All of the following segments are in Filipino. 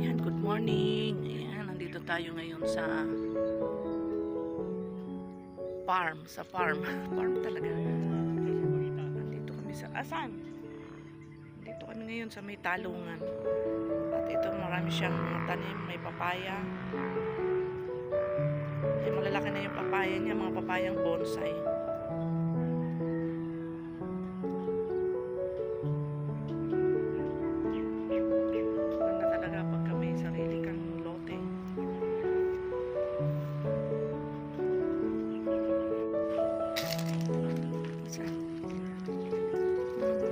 Ayan, good morning. Ayan, nandito tayo ngayon sa farm. Sa farm. Farm talaga. Nandito kami sa... Asan? Nandito kami ngayon sa may talungan. At ito, marami siyang mga tanim. May papaya. Ay, malalaki na yung papaya niya. Mga papayang bonsai. Ganda talaga pagka may sarili kang lote.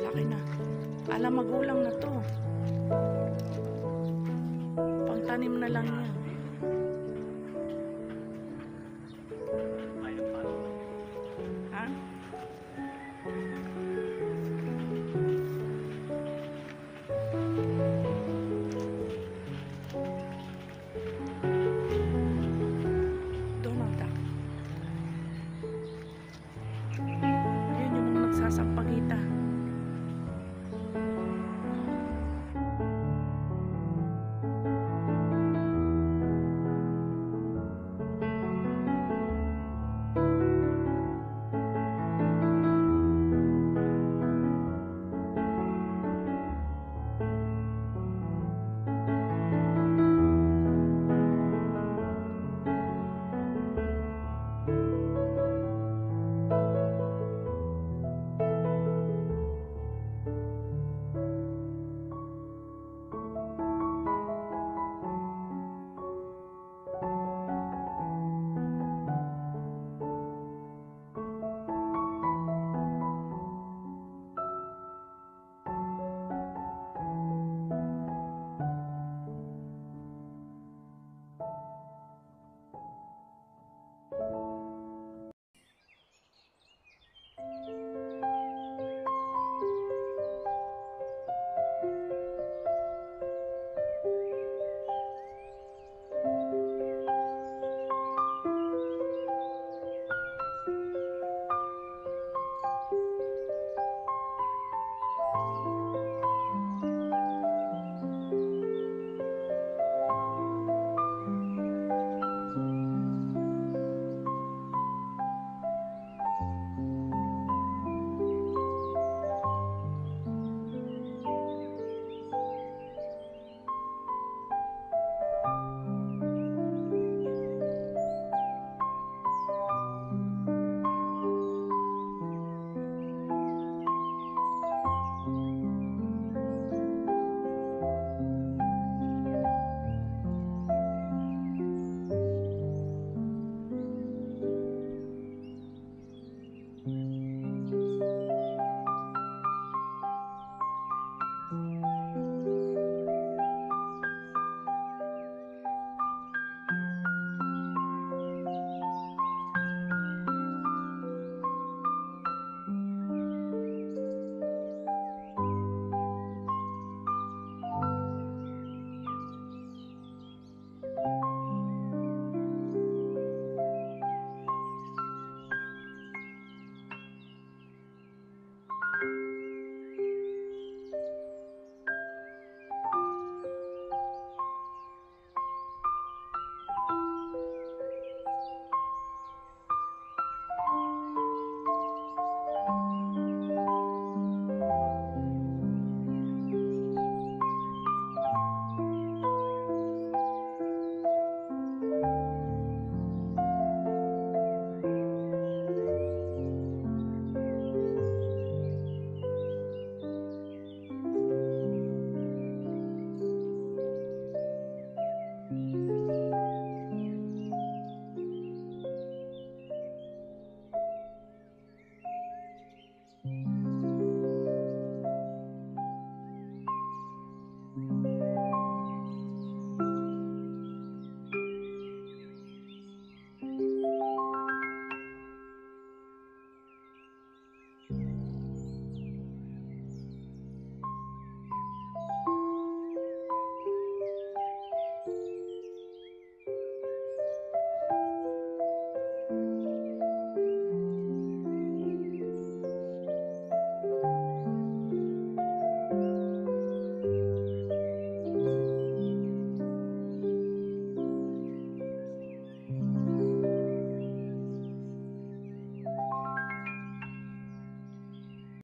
Laki na. Alam, magulang na to. Pangtanim na lang yan.